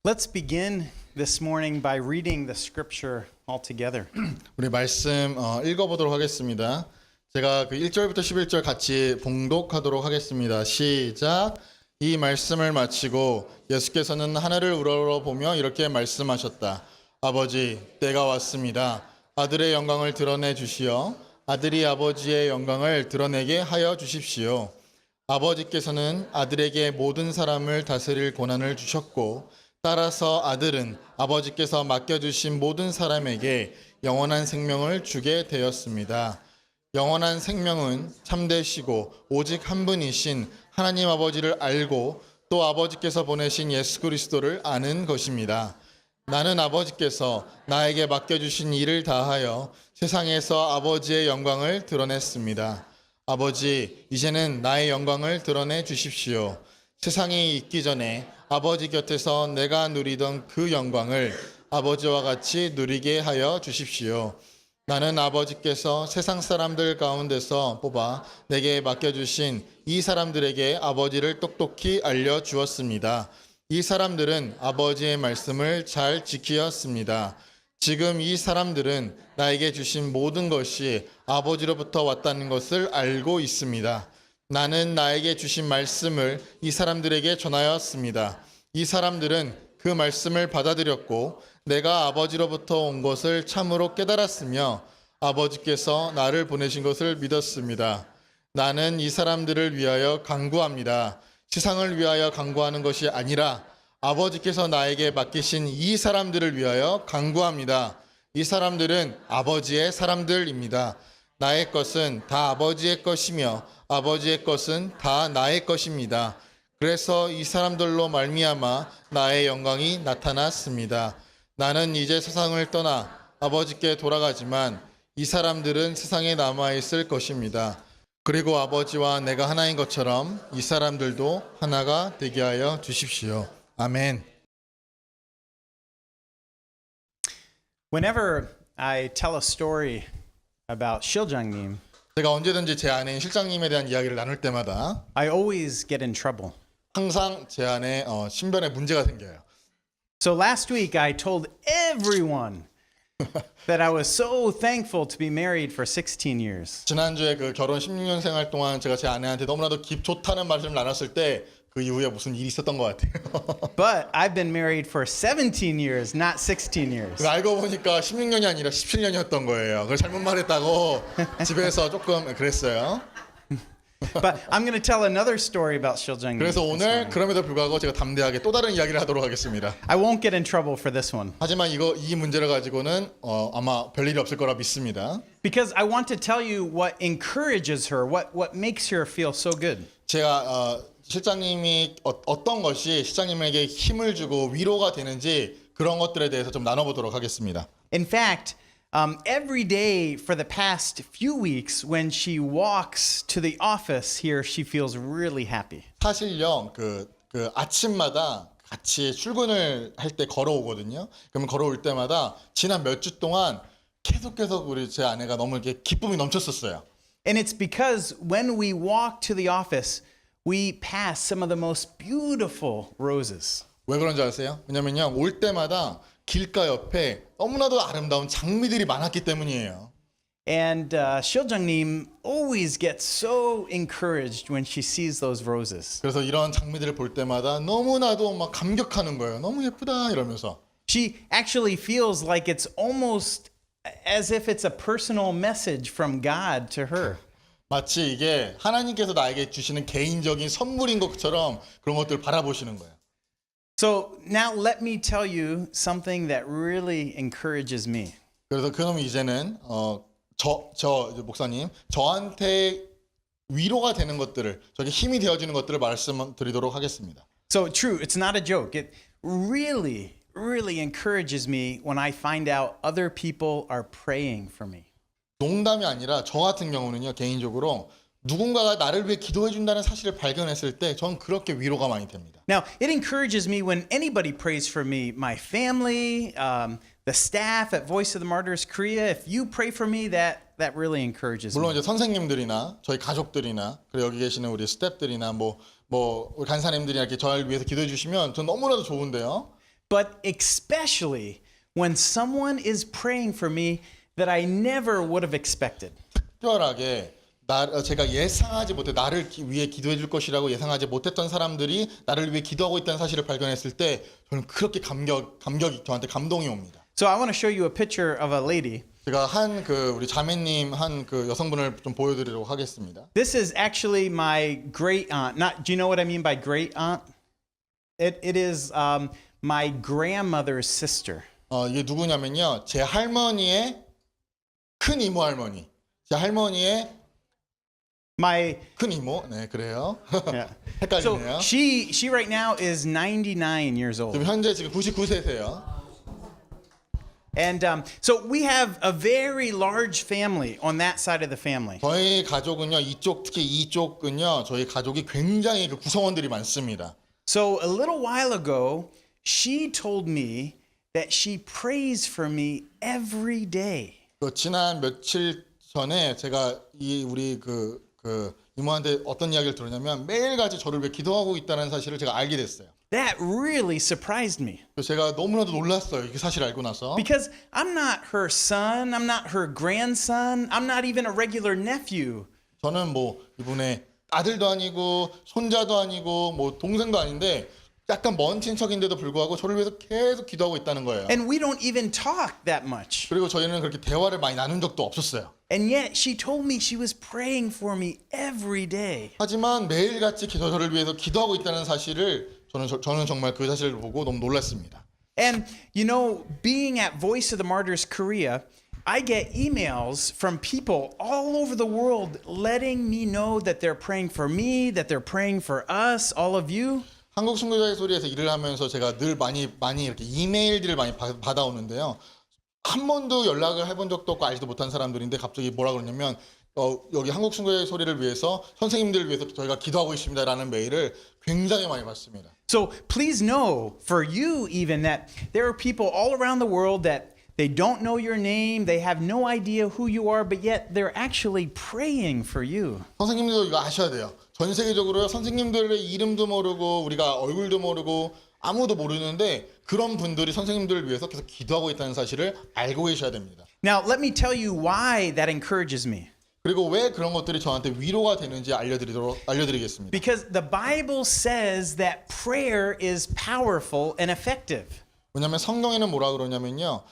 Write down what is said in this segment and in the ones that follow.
Let's begin this morning by reading the scripture all together. 우리 말씀 읽어보도록 하겠습니다. 제가 그 1절부터 11절 같이 봉독하도록 하겠습니다. 시작. 이 말씀을 마치고 예수께서는 하늘을 우러러보며 이렇게 말씀하셨다. 아버지, 때가 왔습니다. 아들의 영광을 드러내 주시어 아들이 아버지의 영광을 드러내게 하여 주십시오. 아버지께서는 아들에게 모든 사람을 다스릴 권한을 주셨고 따라서 아들은 아버지께서 맡겨주신 모든 사람에게 영원한 생명을 주게 되었습니다. 영원한 생명은 참되시고 오직 한 분이신 하나님 아버지를 알고 또 아버지께서 보내신 예수 그리스도를 아는 것입니다. 나는 아버지께서 나에게 맡겨주신 일을 다하여 세상에서 아버지의 영광을 드러냈습니다. 아버지, 이제는 나의 영광을 드러내 주십시오. 세상이 있기 전에 아버지 곁에서 내가 누리던 그 영광을 아버지와 같이 누리게 하여 주십시오. 나는 아버지께서 세상 사람들 가운데서 뽑아 내게 맡겨주신 이 사람들에게 아버지를 똑똑히 알려주었습니다. 이 사람들은 아버지의 말씀을 잘 지키었습니다. 지금 이 사람들은 나에게 주신 모든 것이 아버지로부터 왔다는 것을 알고 있습니다. 나는 나에게 주신 말씀을 이 사람들에게 전하였습니다. 이 사람들은 그 말씀을 받아들였고 내가 아버지로부터 온 것을 참으로 깨달았으며 아버지께서 나를 보내신 것을 믿었습니다. 나는 이 사람들을 위하여 간구합니다. 세상을 위하여 간구하는 것이 아니라 아버지께서 나에게 맡기신 이 사람들을 위하여 간구합니다. 이 사람들은 아버지의 사람들입니다. 나의 것은 다 아버지의 것이며 아버지의 것은 다 나의 것입니다. 그래서 이 사람들로 말미암아 나의 영광이 나타났습니다. 나는 이제 세상을 떠나 아버지께 돌아가지만 이 사람들은 세상에 남아있을 것입니다. 그리고 아버지와 내가 하나인 것처럼 이 사람들도 하나가 되게 하여 주십시오. 아멘. Whenever I tell a story about 실장님, 제가 언제든지 제 아내인 실장님에 대한 이야기를 나눌 때마다 I always get in trouble. 항상 제 안에 신변에 문제가 생겨요. So last week I told everyone that I was so thankful to be married for 16 years. 지난주에 그 결혼 16년 생활 동안 제가 제 아내한테 너무나도 좋다는 말씀을 나눴을 때 그 이후에 무슨 일이 있었던 것 같아요. But I've been married for 17 years, not 16 years. 알고 보니까 16년이 아니라 17년이었던 거예요. 그걸 잘못 말했다고 집에서 조금 그랬어요. But I'm going to tell another story about 실장님. 그래서 오늘 그럼에도 불구하고 제가 담대하게 또 다른 이야기를 하도록 하겠습니다. I won't get in trouble for this one. 하지만 이 문제를 가지고는 아마 별일이 없을 거라 믿습니다. Because I want to tell you what encourages her, what makes her feel so good. 제가 실장님이 어떤 것이 실장님에게 힘을 주고 위로가 되는지 그런 것들에 대해서 좀 나눠보도록 하겠습니다. In fact, every day for the past few weeks, when she walks to the office here, she feels really happy. 사실요, 그 아침마다 같이 출근을 할 때 걸어오거든요. 그러면 걸어올 때마다 지난 몇 주 동안 계속 우리 제 아내가 너무 이렇게 기쁨이 넘쳤었어요. And it's because when we walk to the office, we pass some of the most beautiful roses. 왜 그런지 아세요? 왜냐면요, 올 때마다 길가 옆에 너무나도 아름다운 장미들이 많았기 때문이에요. And 실장님 always gets so encouraged when she sees those roses. 그래서 이런 장미들을 볼 때마다 너무나도 막 감격하는 거예요. 너무 예쁘다 이러면서. She actually feels like it's almost as if it's a personal message from God to her. 마치 이게 하나님께서 나에게 주시는 개인적인 선물인 것처럼 그런 것들을 바라보시는 거예요. So now let me tell you something that really encourages me. 그래서 그럼 이제는 저 목사님 저한테 위로가 되는 것들을 저에게 힘이 되어주는 것들을 말씀드리도록 하겠습니다. So true, it's not a joke. It really encourages me when I find out other people are praying for me. 농담이 아니라 저 같은 경우는요, 개인적으로 누군가가 나를 위해 기도해 준다는 사실을 발견했을 때 전 그렇게 위로가 많이 됩니다. Now, it encourages me when anybody prays for me, my family, the staff at Voice of the Martyrs Korea. If you pray for me, that really encourages me. 물론 이제 선생님들이나 저희 가족들이나 그리고 여기 계시는 우리 스태프들이나 뭐 우리 간사님들이 이렇게 저를 위해서 기도해 주시면 전 너무나도 좋은데요. but especially when someone is praying for me that I never would have expected. 특별하게 제가 예상하지 못해 나를 위해 기도해 줄 것이라고 예상하지 못했던 사람들이 나를 위해 기도하고 있다는 사실을 발견했을 때 저는 그렇게 감격이 저한테 감동이 옵니다. So I want to show you a picture of a lady. 제가 우리 자매님 그 여성분을 좀 보여드리도록 하겠습니다. This is actually my great aunt. Not, do you know what I mean by great aunt? It is my grandmother's sister. 이게 누구냐면요, 제 할머니의 큰 이모 할머니, 제 할머니의 My 큰 이모, 네 그래요. yeah. 헷갈리네요. So she right now is 99 years old. 지금 현재 99세세요. And so we have a very large family on that side of the family. 저희 가족은요, 특히 이쪽은요, 저희 가족이 굉장히 그 구성원들이 많습니다. So a little while ago, she told me that she prays for me every day. 지난 며칠 전에 제가 우리 그 이모한테 어떤 이야기를 들었냐면 매일같이 저를 위해 기도하고 있다는 사실을 제가 알게 됐어요. That really surprised me. 그래서 제가 너무나도 놀랐어요. 이 사실을 알고 나서. Because I'm not her son, I'm not her grandson, I'm not even a regular nephew. 저는 뭐 이분의 아들도 아니고 손자도 아니고 뭐 동생도 아닌데 약간 먼 친척인데도 불구하고 저를 위해서 계속 기도하고 있다는 거예요. And we don't even talk that much. 그리고 저희는 그렇게 대화를 많이 나눈 적도 없었어요. And yet she told me she was praying for me every day. 하지만 매일같이 저를 위해서 기도하고 있다는 사실을 저는 정말 그 사실을 보고 너무 놀랐습니다. And you know, being at Voice of the Martyrs Korea, I get emails from people all over the world letting me know that they're praying for me, that they're praying for us, all of you. 한국 순교자의 소리에서 일을 하면서 제가 늘 많이 이렇게 이메일들을 많이 받아오는데요. 한 번도 연락을 해본 적도 없고 알지도 못한 사람들인데 갑자기 뭐라 그러냐면 여기 한국 순교자의 소리를 위해서 선생님들을 위해서 저희가 기도하고 있습니다라는 메일을 굉장히 많이 받습니다. So please know, for you even, that there are people all around the world that they don't know your name, they have no idea who you are, but yet they're actually praying for you. 선생님들도 이거 아셔야 돼요. 전 세계적으로 선생님들의 이름도 모르고 우리가 얼굴도 모르고 아무도 모르는데 그런 분들이 선생님들을 위해서 계속 기도하고 있다는 사실을 알고 계셔야 됩니다. Now, let me tell you why that encourages me. 그리고 왜 그런 것들이 저한테 위로가 되는지 알려드리겠습니다. Because the Bible says that prayer is powerful and effective. 왜냐하면 성경에는 뭐라 그러냐면요,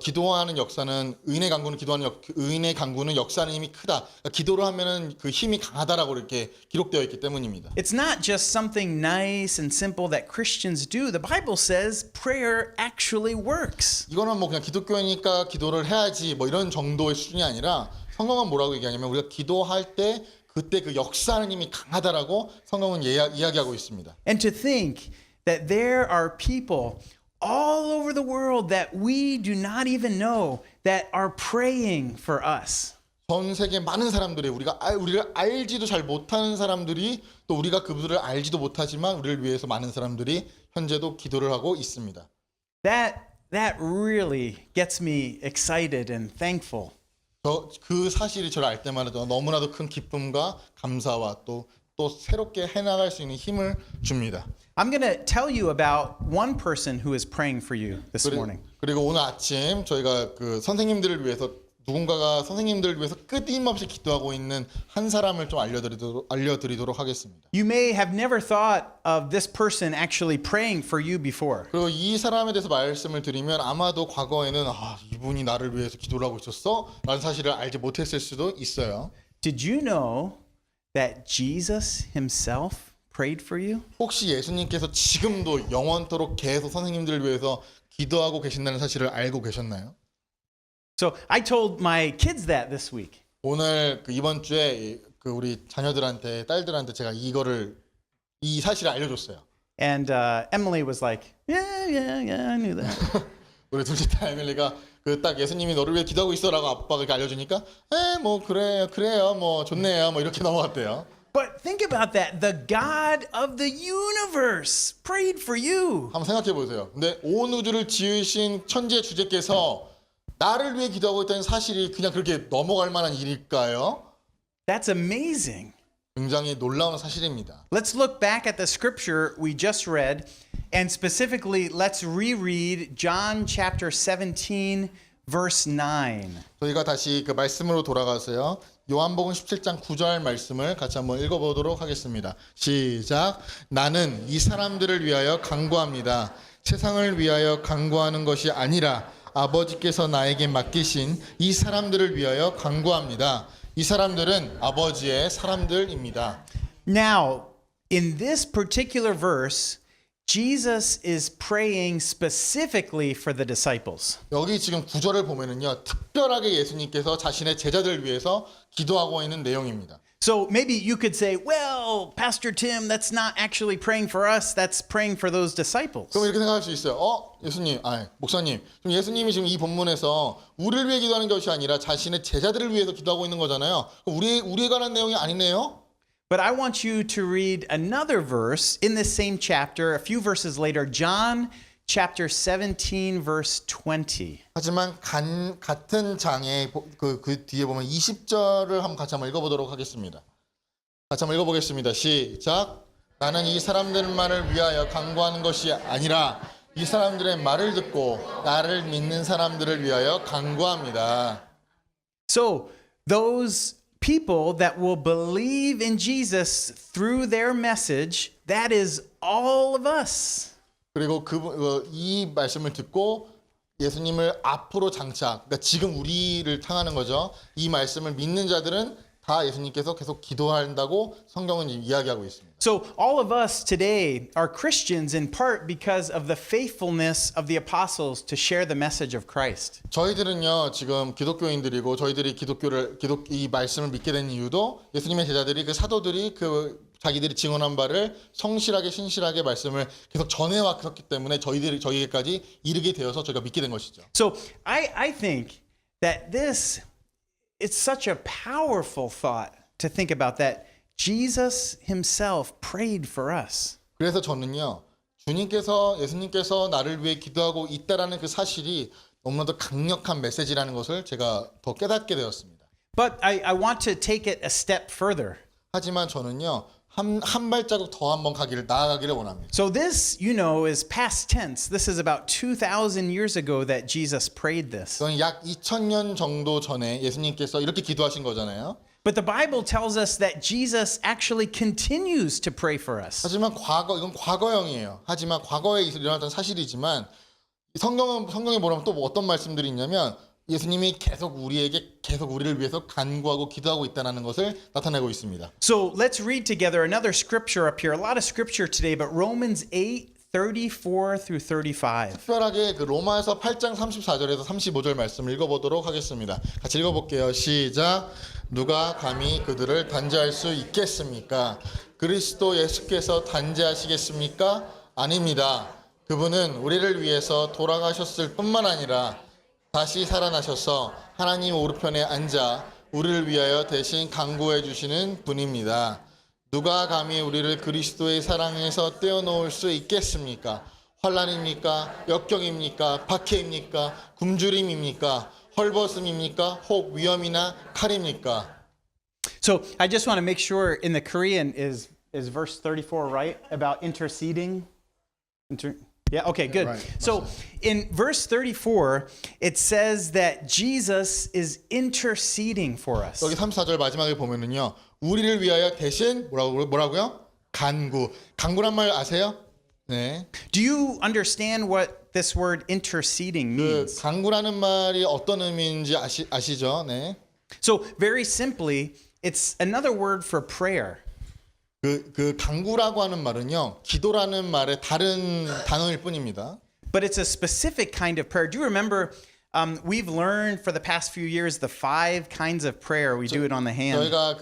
기도하는 역사는 의인의 강구는 역사는 힘이 크다. 그러니까 기도를 하면은 그 힘이 강하다라고 이렇게 기록되어 있기 때문입니다. It's not just something nice and simple that Christians do. The Bible says prayer actually works. 이거는 뭐 그냥 기독교니까 기도를 해야지 뭐 이런 정도의 수준이 아니라 성경은 뭐라고 얘기하냐면 우리가 기도할 때 그때 그 역사하는 힘이 강하다라고 성경은 이야기하고 있습니다. And to think that there are people all over the world that we do not even know that are praying for us. 전 세계 많은 사람들이 우리를 알지도 잘 못하는 사람들이 또 우리가 그분들을 알지도 못하지만 우리를 위해서 많은 사람들이 현재도 기도를 하고 있습니다. That really gets me excited and thankful. 그 사실이 저를 알 때마다 너무나도 큰 기쁨과 감사와 또 새롭게 해나갈 수 있는 힘을 줍니다. I'm going to tell you about one person who is praying for you this morning. 그리고 오늘 아침 저희가 그 누군가가 선생님들을 위해서 끊임없이 기도하고 있는 한 사람을 좀 알려드리도록 하겠습니다. You may have never thought of this person actually praying for you before. 그리고 이 사람에 대해서 말씀을 드리면 아마도 과거에는 이분이 나를 위해서 기도를 하고 있었어? 라는 사실을 알지 못했을 수도 있어요. Did you know that Jesus himself prayed for you? 혹시 예수님께서 지금도 영원토록 계속 선생님들을 위해서 기도하고 계신다는 사실을 알고 계셨나요? So I told my kids that this week. 오늘 이번 주에 우리 자녀들한테 딸들한테 제가 이 사실을 알려줬어요. And Emily was like, yeah, I knew that. 우리 둘째 딸 에밀리가 딱 예수님이 너를 위해 기도하고 있어라고 아빠가 이렇게 알려주니까 뭐 그래요 뭐 좋네요 뭐 이렇게 넘어갔대요. But think about that. The God of the universe prayed for you. 한번 생각해 보세요. 근데 온 우주를 지으신 천지의 주제께서 나를 위해 기도하고 있다는 사실이 그냥 그렇게 넘어갈 만한 일일까요? That's amazing. 굉장히 놀라운 사실입니다. Let's look back at the scripture we just read, and specifically, let's reread John chapter 17, verse 9. 저희가 다시 그 말씀으로 돌아가서요. 요한복음 17장 9절 말씀을 같이 한번 읽어보도록 하겠습니다. 시작. 나는 이 사람들을 위하여 간구합니다. 세상을 위하여 간구하는 것이 아니라 아버지께서 나에게 맡기신 이 사람들을 위하여 간구합니다. 이 사람들은 아버지의 사람들입니다. Now, in this particular verse, Jesus is praying specifically for the disciples. 여기 지금 구절을 보면은요, 특별하게 예수님께서 자신의 제자들을 위해서 기도하고 있는 내용입니다. So maybe you could say, well, Pastor Tim, that's not actually praying for us, that's praying for those disciples. 그럼 이렇게 생각할 수 있어요. 예수님, 목사님, 지금 예수님이 지금 이 본문에서 우리를 위해 기도하는 것이 아니라 자신의 제자들을 위해서 기도하고 있는 거잖아요. 우리에 관한 내용이 아니네요. But I want you to read another verse in this same chapter, a few verses later, John chapter 17, verse 20. 하지만 같은 장에 그 뒤에 보면 20절을 같이 한번 읽어보도록 하겠습니다. 같이 한번 읽어보겠습니다. 시작. 나는 이 사람들만을 위하여 간구하는 것이 아니라 이 사람들의 말을 듣고 나를 믿는 사람들을 위하여 간구합니다. So those people that will believe in Jesus through their message, that is all of us. 그리고 이 말씀을 듣고 예수님을 앞으로 그러니까 지금 우리를 향하는 거죠. 이 말씀을 믿는 자들은 다 예수님께서 계속 기도한다고 성경은 이야기하고 있습니다. So all of us today are Christians in part because of the faithfulness of the apostles to share the message of Christ. 저희들은요 지금 기독교인들이고 저희들이 이 말씀을 믿게 된 이유도 예수님의 제자들이 그 사도들이 자기들이 증언한 바를 성실하게 신실하게 말씀을 계속 전해왔기 때문에 저희에게까지 이르게 되어서 저희가 믿게 된 것이죠. So I think that it's such a powerful thought to think about that Jesus himself prayed for us. 그래서 저는요 예수님께서 나를 위해 기도하고 있다라는 그 사실이 너무나도 강력한 메시지라는 것을 제가 더 깨닫게 되었습니다. But I want to take it a step further. 하지만 저는요 한 발자국 더 한번 나아가기를 원합니다. So this, is past tense. This is about 2,000 years ago that Jesus prayed this. 그건 약 2000년 정도 전에 예수님께서 이렇게 기도하신 거잖아요. But the Bible tells us that Jesus actually continues to pray for us. 하지만 이건 과거형이에요. 하지만 과거에 일어났던 사실이지만 성경에 보면 또 어떤 말씀들이 있냐면 예수님이 계속 우리를 위해서 간구하고 기도하고 있다는 것을 나타내고 있습니다. So let's read together another scripture up here. A lot of scripture today, but Romans 8:34 through 35. 특별하게 그 로마에서 8장 34절에서 35절 말씀 읽어보도록 하겠습니다. 같이 읽어볼게요. 시작. 누가 감히 그들을 단죄할 수 있겠습니까? 그리스도 예수께서 단죄하시겠습니까? 아닙니다. 그분은 우리를 위해서 돌아가셨을 뿐만 아니라 다시 살아나셔서 하나님 오른편에 앉아 우리를 위하여 대신 간구해 주시는 분입니다. 누가 감히 우리를 그리스도의 사랑에서 떼어놓을 수 있겠습니까? 환난입니까? 역경입니까? 박해입니까? 굶주림입니까? 헐벗음입니까? 혹 위험이나 칼입니까? So I just want to make sure in the Korean is verse 34 right about interceding? Yeah, okay, good. Right. So in verse 34, it says that Jesus is interceding for us. 여기 34절 마지막에 보면은요. 우리를 위하여 대신 뭐라고요? 간구란 말 아세요? 네. Do you understand what this word interceding means? 간구라는 말이 어떤 의미인지 아시죠? 네. So very simply, it's another word for prayer. 그 간구라고 하는 말은요. 기도라는 말의 다른 단어일 뿐입니다. But it's a specific kind of prayer. Do you remember we've learned for the past few years the 5 kinds of prayer. We do it on the hand. 저희가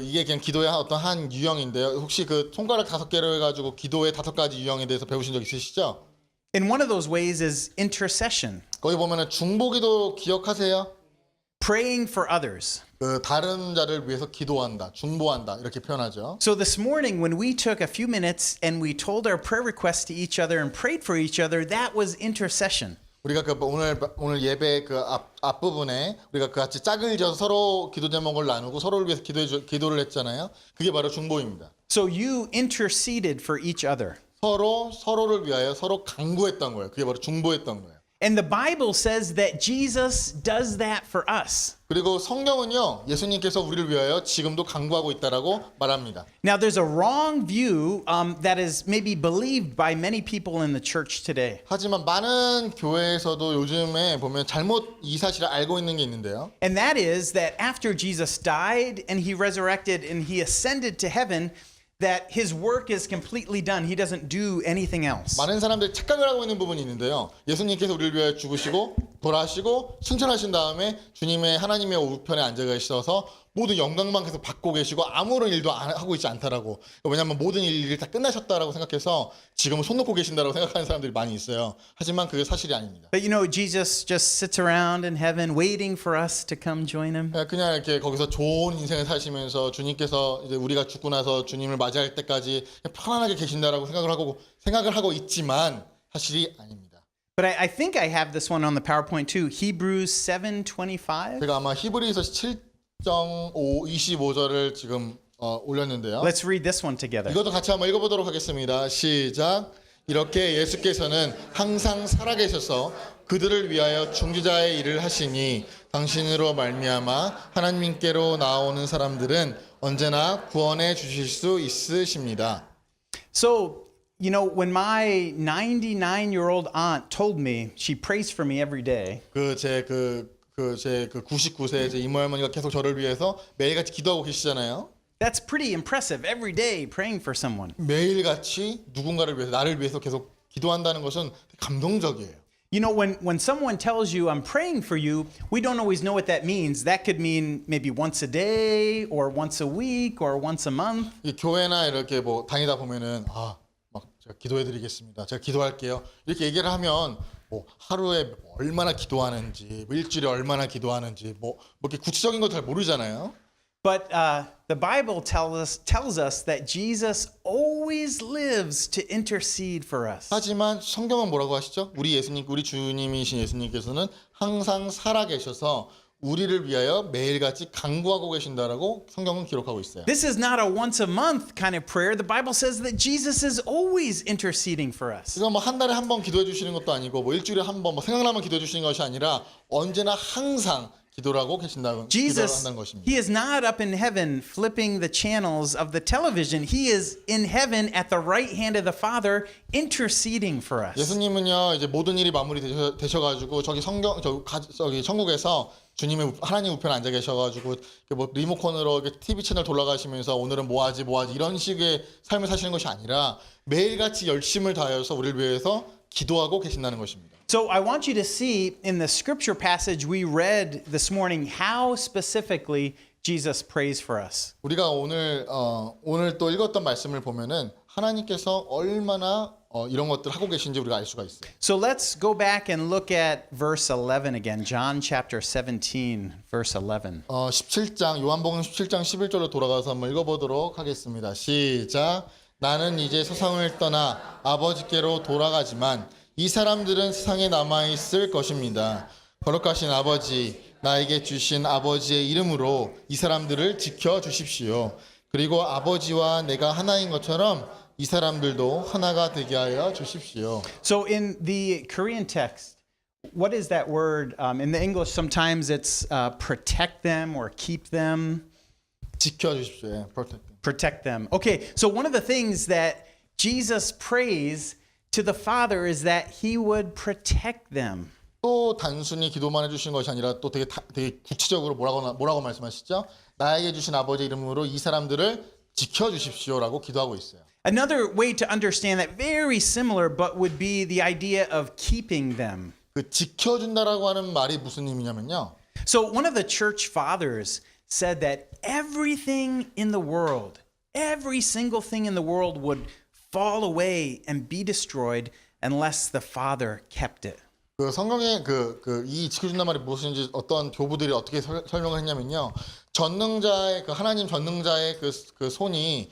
이게 그냥 기도의 어떤 한 유형인데요. 혹시 그 손가락 5개로 해가지고 기도의 5가지 유형에 대해서 배우신 적 있으시죠? And one of those ways is intercession. 거기 보면은 중보기도 기억하세요? Praying for others. 다른 자를 위해서 기도한다, 중보한다 이렇게 표현하죠. So this morning when we took a few minutes and we told our prayer requests to each other and prayed for each other, that was intercession. 우리가 그 오늘 예배 그 앞부분에 우리가 그 같이 짝을 지어서 서로 기도 제목을 나누고 서로를 위해서 기도를 했잖아요. 그게 바로 중보입니다. So you interceded for each other. 서로를 위하여 서로 간구했던 거예요. 그게 바로 중보했던 거예요. And the Bible says that Jesus does that for us. 그리고 성경은요, 예수님께서 우리를 위하여 지금도 간구하고 있다라고 말합니다. Now, there's a wrong view that is maybe believed by many people in the church today. 하지만 많은 교회에서도 요즘에 보면 잘못 이 사실을 알고 있는 게 있는데요. And that is that after Jesus died and he resurrected and he ascended to heaven, that his work is completely done. He doesn't do anything else. 많은 사람들이 착각을 하고 있는 부분이 있는데요. 예수님께서 우리를 위하여 죽으시고 돌아가시고 승천하신 다음에 주님의 하나님의 우편에 앉아 계셔서 모든 영광만 계속 받고 계시고 아무런 일도 하고 있지 않다라고. 왜냐하면 모든 일이 다 끝나셨다라고 생각해서 지금은 손 놓고 계신다라고 생각하는 사람들이 많이 있어요. 하지만 그게 사실이 아닙니다. But you know, Jesus just sits around in heaven waiting for us to come join him. 그냥 이렇게 거기서 좋은 인생을 사시면서 주님께서 이제 우리가 죽고 나서 주님을 맞이할 때까지 그냥 편안하게 계신다라고 생각을 하고 있지만 사실이 아닙니다. But I think I have this one on the PowerPoint too. Hebrews 7:25. 제가 아마 히브리서 7.25절을 지금 올렸는데요. Let's read this one together. 이것도 같이 한번 읽어보도록 하겠습니다. 시작. 이렇게 예수께서는 항상 살아계셔서 그들을 위하여 중지자의 일을 하시니 당신으로 말미암아 하나님께로 나오는 사람들은 언제나 구원해 주실 수 있으십니다. So, you know, when my 99-year-old aunt told me she prays for me every day, 제 99세 제 이모 할머니가 계속 저를 위해서 매일같이 기도하고 계시잖아요. that's pretty impressive. Every day praying for someone. 매일같이 누군가를 위해서 나를 위해서 계속 기도한다는 것은 되게 감동적이에요. You know, when someone tells you I'm praying for you, we don't always know what that means. That could mean maybe once a day or once a week or once a month. 이 교회나 이렇게 뭐 다니다 보면은 막 제가 기도해드리겠습니다. 제가 기도할게요. 이렇게 얘기를 하면 뭐 하루에 얼마나 기도하는지, 뭐 일주일에 얼마나 기도하는지, 뭐 이렇게 구체적인 거 잘 모르잖아요. But the Bible tells us that Jesus always lives to intercede for us. 하지만 성경은 뭐라고 하시죠? 우리 주님이신 예수님께서는 항상 살아계셔서 우리를 위하여 매일같이 간구하고 계신다라고 성경은 기록하고 있어요. This is not a once a month kind of prayer. The Bible says that Jesus is always interceding for us. 이거 뭐 한 달에 한 번 기도해 주시는 것도 아니고 뭐 일주일에 한 번 뭐 생각나면 기도해 주시는 것이 아니라 언제나 항상 기도를 한다는 것입니다. He is not up in heaven flipping the channels of the television. He is in heaven at the right hand of the Father interceding for us. 예수님은요 이제 모든 일이 마무리 되셔가지고 저기 천국에서 주님의 하나님 우편에 앉아 계셔가지고 뭐 리모컨으로 TV 채널 돌아가시면서 오늘은 뭐하지 이런 식의 삶을 사시는 것이 아니라 매일같이 열심을 다하여서 우리를 위해서 기도하고 계신다는 것입니다. So I want you to see in the scripture passage we read this morning how specifically Jesus prays for us. 우리가 오늘 또 읽었던 말씀을 보면은 하나님께서 얼마나 이런 것들 하고 계신지 우리가 알 수가 있어요. So let's go back and look at verse 11 again. John chapter 17 verse 11. 17장 요한복음 17장 11절로 돌아가서 한번 읽어보도록 하겠습니다. 시작. 나는 이제 세상을 떠나 아버지께로 돌아가지만 이 사람들은 세상에 남아있을 것입니다. 거룩하신 아버지, 나에게 주신 아버지의 이름으로 이 사람들을 지켜주십시오. 그리고 아버지와 내가 하나인 것처럼 이 사람들도 하나가 되게 하여 주십시오. So in the Korean text, what is that word? In the English, sometimes it's protect them or keep them. 지켜주십시오. Protect them. Okay, so one of the things that Jesus prays to the Father is that he would protect them. 또 단순히 기도만 해주신 것이 아니라 또 되게 구체적으로 뭐라고 말씀하시죠? 나에게 주신 아버지 이름으로 이 사람들을 지켜주십시오라고 기도하고 있어요. Another way to understand that, very similar, but would be the idea of keeping them. 그 지켜준다라고 하는 말이 무슨 의미냐면요. So one of the church fathers said that everything in the world, every single thing in the world would fall away and be destroyed unless the Father kept it. 그 성경에 이 지켜준다는 말이 무엇인지 어떤 교부들이 어떻게 설명을 했냐면요. 하나님 전능자의 그 손이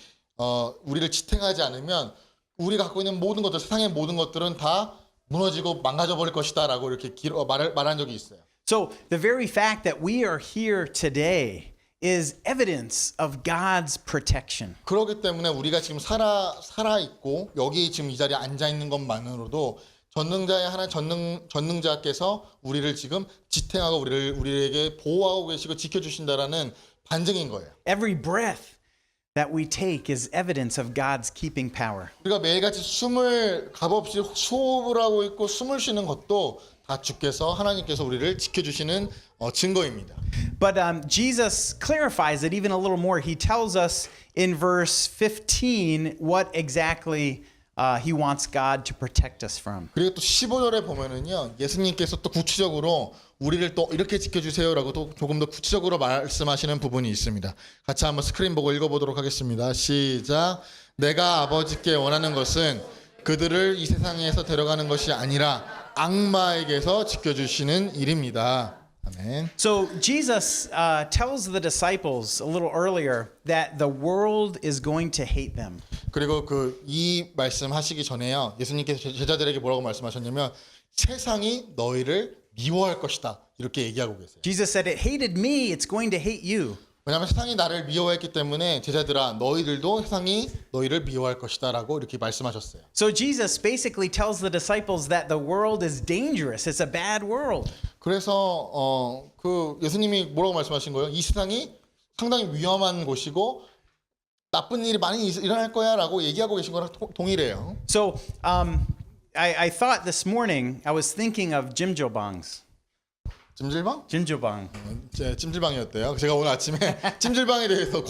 우리를 지탱하지 않으면 우리가 갖고 있는 모든 것들, 세상의 모든 것들은 다 무너지고 망가져 버릴 것이다라고 이렇게 말한 적이 있어요. So the very fact that we are here today is evidence of God's protection. 그렇기 때문에 우리가 지금 살아 있고 여기 지금 이 자리에 앉아 있는 것만으로도 전능자의 하나 전능자께서 우리를 지금 지탱하고 우리에게 보호하고 계시고 지켜주신다라는 반증인 거예요. Every breath that we take is evidence of God's keeping power. 우리가 매일같이 숨을 값없이 호흡을 하고 있고 숨을 쉬는 것도 다 주께서 하나님께서 우리를 지켜주시는 증거입니다. But Jesus clarifies it even a little more. He tells us in verse 15 what exactly he wants God to protect us from. 그리고 또 15절에 보면은요, 예수님께서 또 구체적으로 우리를 또 이렇게 지켜주세요라고 또 조금 더 구체적으로 말씀하시는 부분이 있습니다. 같이 한번 스크린 보고 읽어보도록 하겠습니다. 시작. 내가 아버지께 원하는 것은 그들을 이 세상에서 데려가는 것이 아니라 악마에게서 지켜주시는 일입니다. 아멘. So Jesus tells the disciples a little earlier that the world is going to hate them. 그리고 이 말씀하시기 전에요, 예수님께서 제자들에게 뭐라고 말씀하셨냐면 세상이 너희를 미워할 것이다 이렇게 얘기하고 계세요. Jesus said, "It hated me; it's going to hate you." 왜냐하면 세상이 나를 미워했기 때문에 제자들아 너희들도 세상이 너희를 미워할 것이다라고 이렇게 말씀하셨어요. So Jesus basically tells the disciples that the world is dangerous. It's a bad world. 그래서 예수님이 뭐라고 말씀하신 거예요? 이 세상이 상당히 위험한 곳이고 나쁜 일이 많이 일어날 거야라고 얘기하고 계신 거랑 동일해요. So I thought this morning I was thinking of jjimjilbangs. 찜질방? Jjimjilbang. 찜질방이었대요. 제가 오늘 아침에 찜질방에 대해서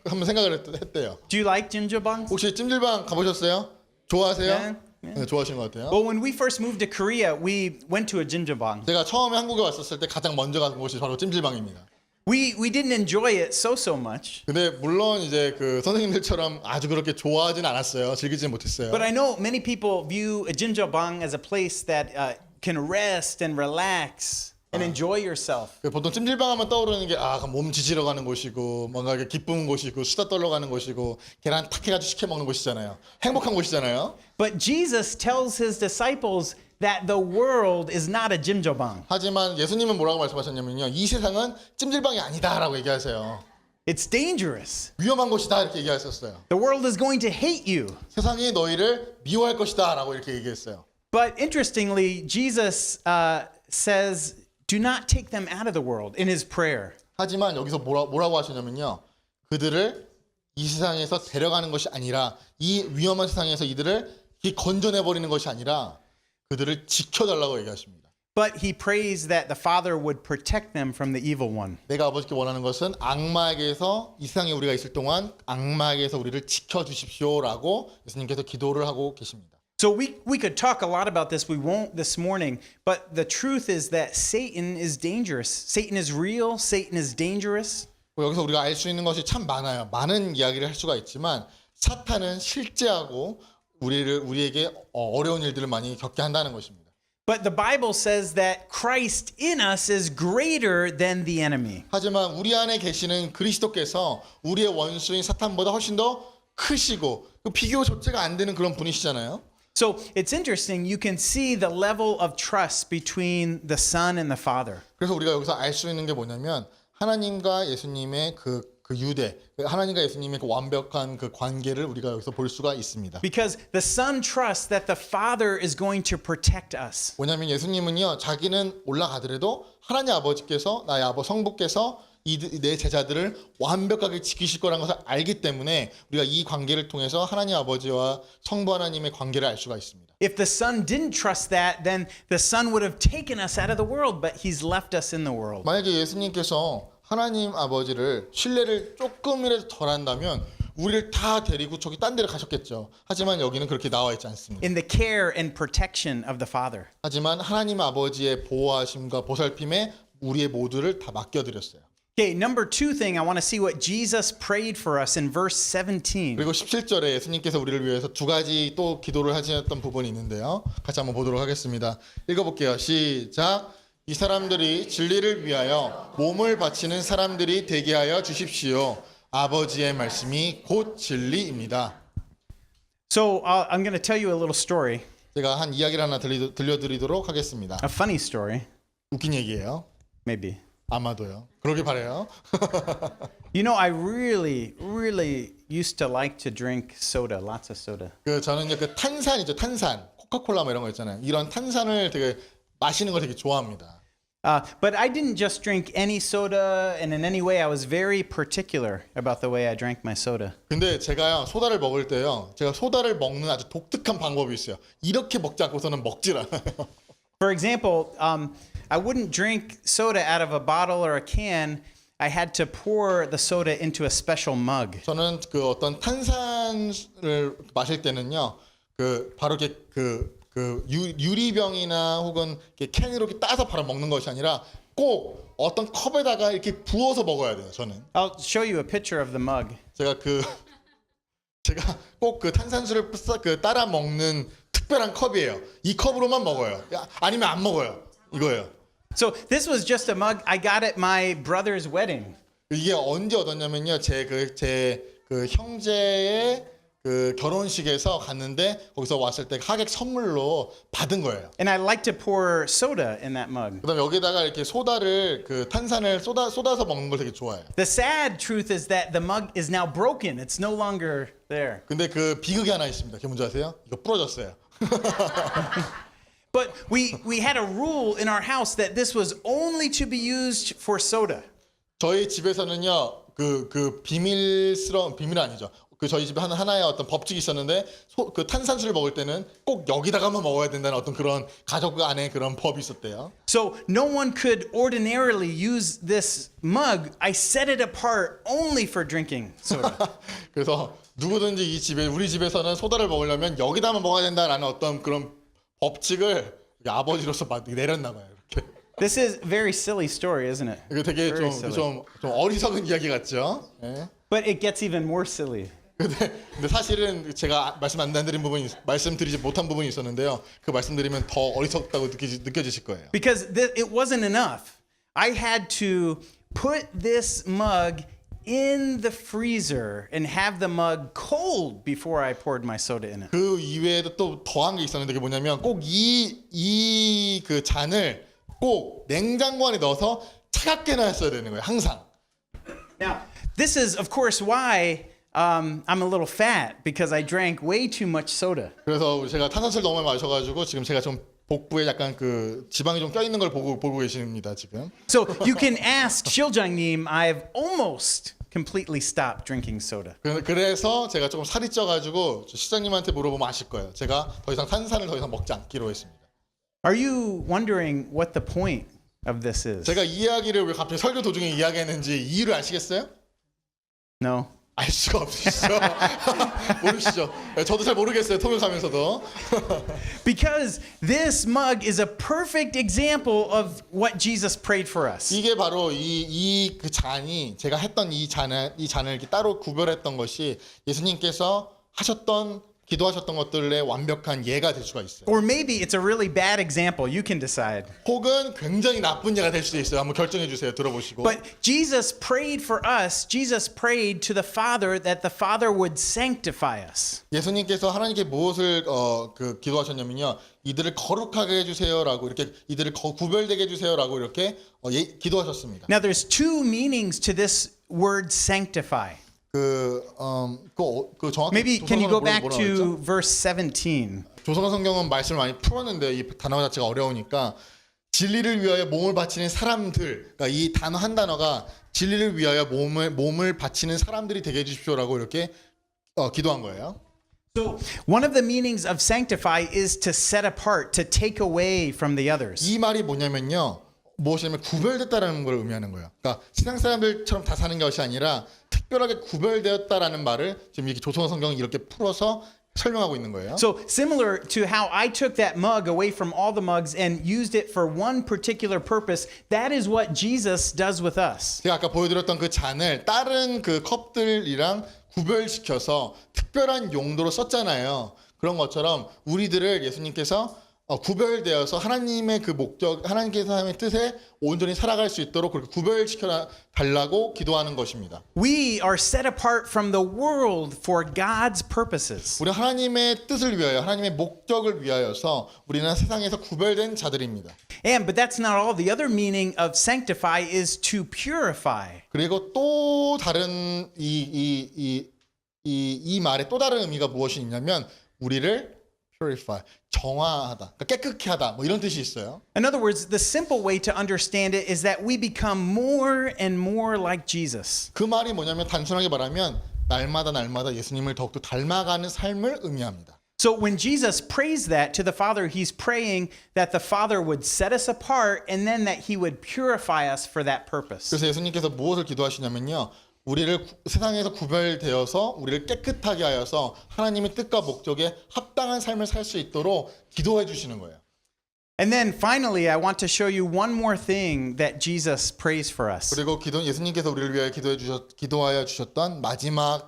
한번 생각을 했대요. Do you like jjimjilbangs? 혹시 찜질방 가보셨어요? 좋아하세요? 네. 네, 좋아하시는 것 같아요. Well, when we first moved to Korea, we went to a jjimjilbang. 제가 처음에 한국에 왔었을 때 가장 먼저 간 곳이 바로 찜질방입니다. We didn't enjoy it so much. 근데 물론 이제 선생님들처럼 아주 그렇게 좋아하진 않았어요. 즐기진 못했어요. But I know many people view a jjimjilbang as a place that can rest and relax and enjoy yourself. 보통 찜질방 하면 떠오르는 게 몸 지지러 가는 곳이고 뭔가 이렇게 기쁜 곳이고 수다 떨러 가는 곳이고 계란 탁 해가지고 시켜 먹는 곳이잖아요. 행복한 곳이잖아요. But Jesus tells his disciples that the world is not a jjimjilbang. 하지만 예수님은 뭐라고 말씀하셨냐면요, 이 세상은 찜질방이 아니다라고 얘기하세요. It's dangerous. 위험한 곳이다 이렇게 얘기하셨어요. The world is going to hate you. 세상이 너희를 미워할 것이다라고 이렇게 얘기했어요. But interestingly, Jesus says, "Do not take them out of the world." in his prayer. 하지만 여기서 뭐라고 하시냐면요, 그들을 이 세상에서 데려가는 것이 아니라 이 위험한 세상에서 이들을 건져내 버리는 것이 아니라 그들을 지켜달라고 얘기하십니다. But he prays that the Father would protect them from the evil one. 내가 아버지께 원하는 것은 악마에게서 이 세상에 우리가 있을 동안 악마에게서 우리를 지켜주십시오라고 예수님께서 기도를 하고 계십니다. So we could talk a lot about this. We won't this morning. But the truth is that Satan is dangerous. Satan is real. Satan is dangerous. 여기서 우리가 알 수 있는 것이 참 많아요. 많은 이야기를 할 수가 있지만 사탄은 실제하고 우리에게 어려운 일들을 많이 겪게 한다는 것입니다. But the Bible says that Christ in us is greater than the enemy. 하지만 우리 안에 계시는 그리스도께서 우리의 원수인 사탄보다 훨씬 더 크시고 비교 자체가 안 되는 그런 분이시잖아요. So it's interesting. You can see the level of trust between the Son and the Father. 그래서 우리가 여기서 알 수 있는 게 뭐냐면 하나님과 예수님의 그 유대, 하나님과 예수님의 그 완벽한 그 관계를 우리가 여기서 볼 수가 있습니다. Because the Son trusts that the Father is going to protect us. 왜냐하면 예수님은요, 자기는 올라가더라도 하나님 아버지께서 나의 성부께서 내 제자들을 완벽하게 지키실 거라는 것을 알기 때문에 우리가 이 관계를 통해서 하나님 아버지와 성부 하나님의 관계를 알 수가 있습니다. If the Son didn't trust that, then the Son would have taken us out of the world, but He's left us in the world. 만약에 예수님께서 하나님 아버지를 신뢰를 조금이라도 덜 한다면 우리를 다 데리고 저기 딴 데를 가셨겠죠. 하지만 여기는 그렇게 나와 있지 않습니다. In the care and protection of the Father. 하지만 하나님 아버지의 보호하심과 보살핌에 우리의 모두를 다 맡겨드렸어요. Okay, number two thing, I want to see what Jesus prayed for us in verse 17. 그리고 17절에 예수님께서 우리를 위해서 두 가지 또 기도를 하셨던 부분이 있는데요. 같이 한번 보도록 하겠습니다. 읽어볼게요. 시작. 이 사람들이 진리를 위하여 몸을 바치는 사람들이 되게 하여 주십시오. 아버지의 말씀이 곧 진리입니다. So I'm going to tell you a little story. 제가 한 이야기를 하나 들려드리도록 하겠습니다. A funny story, 웃긴 얘기예요. maybe. 아마도요. 그러길 바래요. You know, I really used to like to drink soda, lots of soda. 그 저는요 그 탄산이죠 탄산 코카콜라 뭐 이런 거 있잖아요. 이런 탄산을 되게 마시는 걸 되게 좋아합니다. But I didn't just drink any soda, and in any way, I was very particular about the way I drank my soda. 근데 제가요 소다를 먹을 때요 제가 소다를 먹는 아주 독특한 방법이 있어요. 이렇게 먹지 않고서는 먹질 않아요. For example, I wouldn't drink soda out of a bottle or a can. I had to pour the soda into a special mug. 저는 그 어떤 탄산을 마실 때는요 그 바로 이렇게 그 유리병이나 혹은 이렇게 캔으로 이렇게 따서 바로 먹는 것이 아니라 꼭 어떤 컵에다가 이렇게 부어서 먹어야 돼요. 저는 I'll show you a picture of the mug. 제가 꼭 그 탄산수를 따라 먹는 특별한 컵이에요. 이 컵으로만 먹어요. 아니면 안 먹어요. 이거예요. So this was just a mug I got at my brother's wedding. 이게 언제 얻었냐면요. 제 형제의 그 결혼식에서 갔는데 거기서 왔을 때 하객 선물로 받은 거예요. And I like to pour soda in that mug. 그다음 여기다가 이렇게 소다를 그 탄산을 쏟아서 먹는 걸 되게 좋아해요. The sad truth is that the mug is now broken. It's no longer there. 근데 그 비극이 하나 있습니다. 그게 뭔지 아세요? 이거 부러졌어요. But we had a rule in our house that this was only to be used for soda. 저희 집에서는요. 비밀 아니죠. 그 저희 집에 하나의 어떤 법칙이 있었는데 그 탄산수를 먹을 때는 꼭 여기다가만 먹어야 된다는 어떤 그런 가족 안에 그런 법이 있었대요. So no one could ordinarily use this mug. I set it apart only for drinking soda. 그래서 누구든지 우리 집에서는 소다를 먹으려면 여기다만 먹어야 된다라는 어떤 그런 법칙을 아버지로서 내렸나 봐요. 이렇게. This is a very silly story, isn't it? 이거 되게 Very silly. 좀 어리석은 이야기 같죠? 네. But it gets even more silly. 근데 사실은 제가 말씀드리지 못한 부분이 있었는데요. 그 말씀드리면 더 어리석다고 느껴지실 거예요. Because it wasn't enough. I had to put this mug in the freezer and have the mug cold before I poured my soda in it. 그 이외에도 또 더한 게 있었는데 그게 뭐냐면 꼭 그 잔을 꼭 냉장고 안에 넣어서 차갑게 놨어야 되는 거예요. 항상. Now, this is of course why I'm a little fat because I drank way too much soda. 그래서 제가 탄산수를 너무 많이 마셔가지고 지금 제가 좀 복부에 약간 그 지방이 좀 껴 있는 걸 보고 계십니다 지금. So you can ask Shiljang님, I've almost completely stopped drinking soda. 그래서 제가 조금 살이 쪄가지고 시장님한테 물어보면 아실 거예요. 제가 더 이상 탄산을 더 이상 먹지 않기로 했습니다. Are you wondering what the point of this is? 제가 이 이야기를 왜 갑자기 설교 도중에 이야기했는지 이유를 아시겠어요? No. 알 수가 없으시죠? 모르시죠? 저도 잘 모르겠어요. 통역하면서도. Because this mug is a perfect example of what Jesus prayed for us. 이게 바로 그 잔이 제가 했던 이 잔을 이렇게 따로 구별했던 것이 예수님께서 기도하셨던 것들의 완벽한 예가 될 수가 있어요. Or maybe it's a really bad example. You can decide. 혹은 굉장히 나쁜 예가 될 수도 있어요. 한번 결정해 주세요. 들어보시고. But Jesus prayed for us. Jesus prayed to the Father that the Father would sanctify us. 예수님께서 하나님께 무엇을 기도하셨냐면요. 이들을 거룩하게 해주세요라고 이렇게 이들을 구별되게 해주세요라고 이렇게 기도하셨습니다. Now there's two meanings to this word sanctify. 정확히 Maybe can you go back 뭐라고 to 했죠? verse 17? 조선어 성경은 말씀을 많이 풀었는데 이 단어 자체가 어려우니까 진리를 위하여 몸을 바치는 사람들, 그러니까 이 단어 한 단어가 진리를 위하여 몸을 바치는 사람들이 되게 해주십시오라고 이렇게 기도한 거예요. So one of the meanings of sanctify is to set apart, to take away from the others. 이 말이 뭐냐면요. 무엇이냐면 구별됐다라는 걸 의미하는 거예요. 그러니까 세상 사람들처럼 다 사는 것이 아니라 특별하게 구별되었다라는 말을 지금 이렇게 조선어 성경이 이렇게 풀어서 설명하고 있는 거예요. So similar to how I took that mug away from all the mugs and used it for one particular purpose, that is what Jesus does with us. 제가 아까 보여드렸던 그 잔을 다른 그 컵들이랑 구별시켜서 특별한 용도로 썼잖아요. 그런 것처럼 우리들을 예수님께서 구별되어서 하나님의 그 목적, 하나님께서 하나님의 뜻에 온전히 살아갈 수 있도록 그렇게 구별시켜 달라고 기도하는 것입니다. We are set apart from the world for God's purposes. 우리 하나님의 뜻을 위하여, 하나님의 목적을 위하여서 우리는 세상에서 구별된 자들입니다. But that's not all. The other meaning of sanctify is to purify. 그리고 또 다른 이 말의 또 다른 의미가 무엇이 있냐면 우리를 purify, 정화하다, 그러니까 깨끗게 하다, 뭐 이런 뜻이 있어요. In other words, the simple way to understand it is that we become more and more like Jesus. 그 말이 뭐냐면 단순하게 말하면 날마다 예수님을 더욱더 닮아가는 삶을 의미합니다. So when Jesus prays that to the Father, he's praying that the Father would set us apart and then that he would purify us for that purpose. 그래서 예수님께서 무엇을 기도하시냐면요. 우리를 세상에서 구별되어서 우리를 깨끗하게 하여서 하나님의 뜻과 목적에 합당한 삶을 살 수 있도록 기도해 주시는 거예요. And then finally, I want to show you one more thing that Jesus prays for us. 그리고 예수님께서 우리를 위하여 기도하여 주셨던 마지막을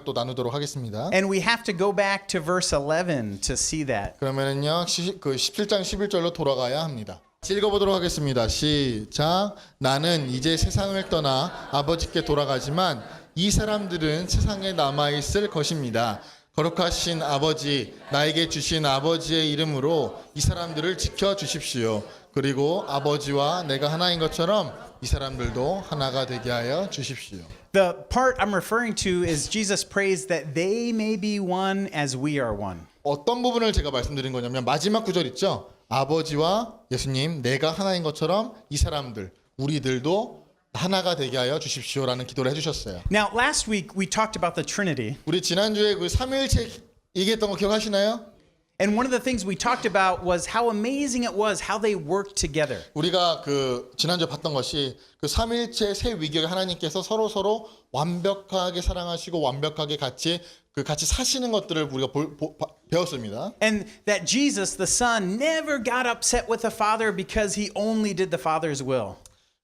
또 나누도록 하겠습니다. And we have to go back to verse 11 to see that. 그러면은요, 그 17장 11절로 돌아가야 합니다. 읽어보도록 하겠습니다. 시작. 나는 이제 세상을 떠나 아버지께 돌아가지만 이 사람들은 세상에 남아있을 것입니다. 거룩하신 아버지, 나에게 주신 아버지의 이름으로 이 사람들을 지켜주십시오. 그리고 아버지와 내가 하나인 것처럼 이 사람들도 하나가 되게 하여 주십시오. The part I'm referring to is Jesus prays that they may be one as we are one. 어떤 부분을 제가 말씀드린 거냐면 마지막 구절 있죠? 아버지와 예수님, 내가 하나인 것처럼 이 사람들, 우리들도 하나가 되게 하여 주십시오라는 기도를 해주셨어요. Now, last week we talked about the Trinity. 우리 지난주에 그 삼위일체 얘기했던 거 기억하시나요? And one of the things we talked about was how amazing it was how they worked together. 우리가 그 지난주에 봤던 것이 그 삼위일체 세 위격에 하나님께서 서로 완벽하게 사랑하시고 완벽하게 같이 사시는 것들을 우리가 배웠습니다. And that Jesus, the Son, never got upset with the Father because he only did the Father's will.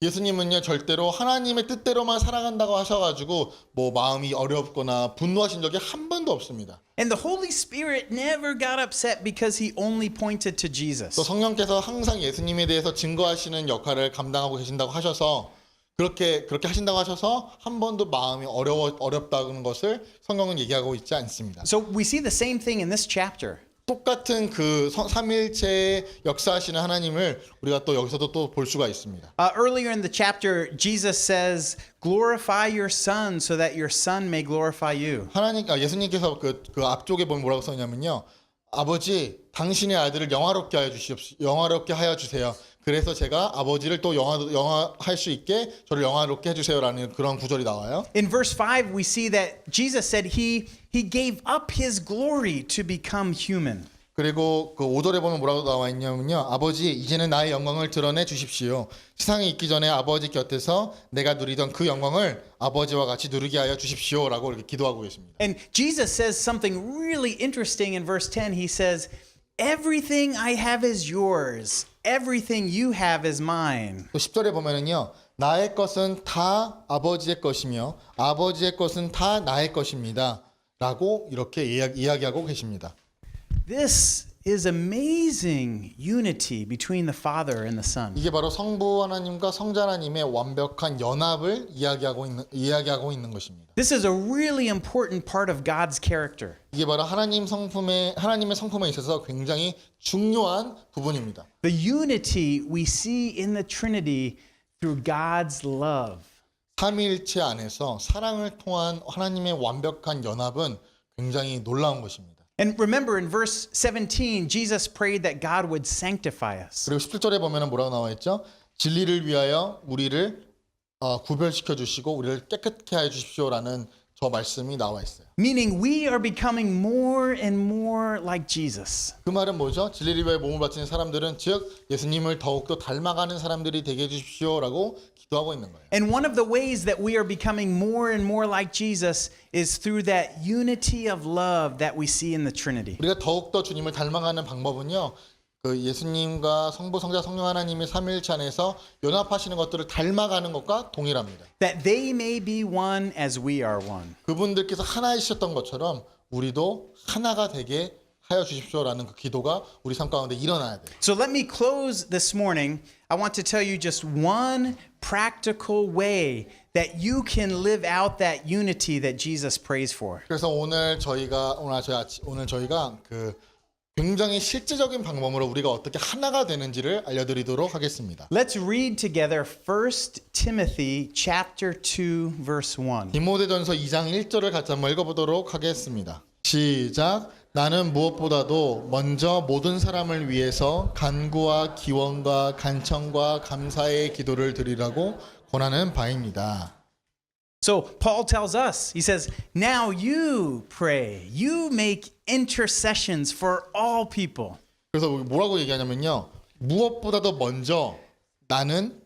예수님은요 절대로 하나님의 뜻대로만 살아간다고 하셔가지고 뭐 마음이 어렵거나 분노하신 적이 한 번도 없습니다. And the Holy Spirit never got upset because he only pointed to Jesus. 또 성령께서 항상 예수님에 대해서 증거하시는 역할을 감당하고 계신다고 하셔서 그렇게 하신다고 하셔서 한 번도 마음이 어렵다는 것을 성경은 얘기하고 있지 않습니다. So we see the same thing in this chapter. 똑같은 그 삼위일체의 역사하시는 하나님을 우리가 또 여기서도 또 볼 수가 있습니다. Earlier in the chapter, Jesus says, "Glorify your Son, so that your Son may glorify you." 예수님께서 그 앞쪽에 보면 뭐라고 써냐면요, 아버지, 당신의 아들을 영화롭게 하여 주세요. 그래서 제가 아버지를 또 영화할 수 있게 저를 영화롭게 해주세요라는 그런 구절이 나와요. In verse 5, we see that Jesus said he gave up his glory to become human. 그리고 그 5절에 보면 뭐라고 나와 있냐면요, 아버지, 이제는 나의 영광을 드러내 주십시오. 세상에 있기 전에 아버지 곁에서 내가 누리던 그 영광을 아버지와 같이 누리게 하여 주십시오라고 이렇게 기도하고 계십니다. And Jesus says something really interesting in verse 10. He says, "Everything I have is yours. Everything you have is mine." 또 10절에 보면은요, 나의 것은 다 아버지의 것이며 아버지의 것은 다 나의 것입니다. 라고 이렇게 이야기하고 계십니다. This is amazing unity between the Father and the Son. 이게 바로 성부 하나님과 성자 하나님의 완벽한 연합을 이야기하고 있는 것입니다. This is a really important part of God's character. 이게 바로 하나님의 성품에 있어서 굉장히 중요한 부분입니다. The unity we see in the Trinity through God's love. 삼위일체 안에서 사랑을 통한 하나님의 완벽한 연합은 굉장히 놀라운 것입니다. And remember in verse 17, Jesus prayed that God would sanctify us. 그리고 17절에 보면은 뭐라고 나와 있죠? 진리를 위하여 우리를 구별시켜 주시고 우리를 깨끗게 해 주십시오라는 저 말씀이 나와 있어요. Meaning we are becoming more and more like Jesus. 그 말은 뭐죠? 진리를 위하여 몸을 바치는 사람들은 즉 예수님을 더욱더 닮아가는 사람들이 되게 해 주십시오라고 기도하고 있는 거예요. And one of the ways that we are becoming more and more like Jesus is through that unity of love that we see in the Trinity. 우리가 더욱더 주님을 닮아가는 방법은요, 그 예수님과 성부, 성자, 성령 하나님의 삼위일체 안에서 연합하시는 것들을 닮아가는 것과 동일합니다. That they may be one as we are one. 그분들께서 하나이셨던 것처럼 우리도 하나가 되게 하여 주십시오라는 그 기도가 우리 삶 가운데 일어나야 돼요. So let me close this morning. I want to tell you just one practical way that you can live out that unity that Jesus prays for. 그래서 오늘 저희가 그 굉장히 실제적인 방법으로 우리가 어떻게 하나가 되는지를 알려드리도록 하겠습니다. Let's read together 1 Timothy chapter 2 verse 1. 디모데전서 2장 1절을 같이 한번 읽어보도록 하겠습니다. 시작. 나는 무엇보다도 먼저 모든 사람을 위해서 간구와 기원과 간청과 감사의 기도를 드리라고 권하는 바입니다. So Paul tells us, he says, now you pray, you make intercessions for all people. 그래서 뭐라고 얘기하냐면요. 무엇보다도 먼저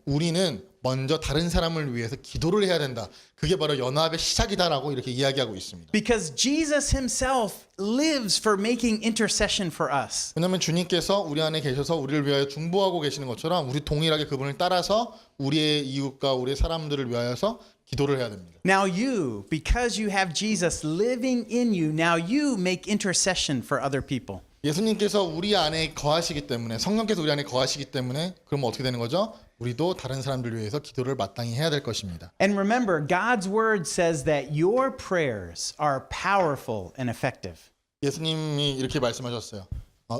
우리는 먼저 다른 사람을 위해서 기도를 해야 된다. 그게 바로 연합의 시작이다라고 이렇게 이야기하고 있습니다. Because Jesus himself lives for making intercession for us. 왜냐하면 주님께서 우리 안에 계셔서 우리를 위하여 중보하고 계시는 것처럼 우리 동일하게 그분을 따라서 우리의 이웃과 우리의 사람들을 위하여서 기도를 해야 됩니다. Now you, because you have Jesus living in you, now you make intercession for other people. 예수님께서 우리 안에 거하시기 때문에 성령께서 우리 안에 거하시기 때문에 그러면 어떻게 되는 거죠? 우리도 다른 사람들 위해서 기도를 마땅히 해야 될 것입니다. And remember, God's word says that your prayers are powerful and effective. 예수님이 이렇게 말씀하셨어요.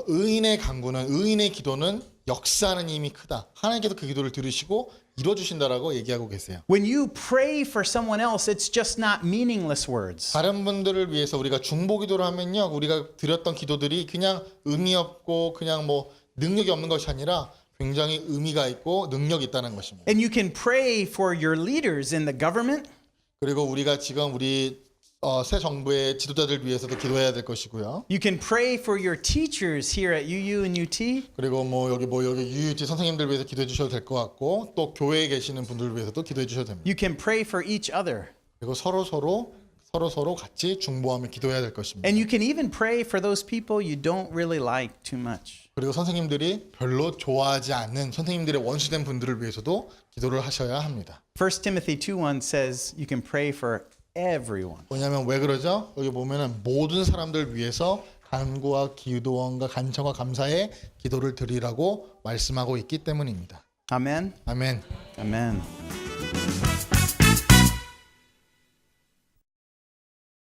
의인의 간구는 의인의 기도는 역사하는 힘이 크다. 하나님께서 그 기도를 들으시고 이루어주신다라고 얘기하고 계세요. When you pray for someone else, it's just not meaningless words. 다른 분들을 위해서 우리가 중보 기도를 하면요, 우리가 드렸던 기도들이 그냥 의미 없고 그냥 뭐 능력이 없는 것이 아니라 굉장히 의미가 있고 능력이 있다는 것입니다. And you can pray for your leaders in the government. 그리고 우리가 지금 우리 새 정부의 지도자들 위해서도 기도해야 될 것이고요. You can pray for your teachers here at UU and UT. 그리고 여기 UUT 선생님들 위해서 기도해 주셔도 될 것 같고 또 교회에 계시는 분들을 위해서도 기도해 주셔도 됩니다. You can pray for each other. 그리고 서로 같이 중보하며 기도해야 될 것입니다. And you can even pray for those people you don't really like too much. 그리고 선생님들이 별로 좋아하지 않는 선생님들의 원수된 분들을 위해서도 기도를 하셔야 합니다. 1 Timothy 2:1 says you can pray for everyone. 왜냐하면 왜 그러죠? 여기 보면은 모든 사람들 위해서 간구와 기도원과 간청과 감사의 기도를 드리라고 말씀하고 있기 때문입니다. Amen. 아멘. Amen.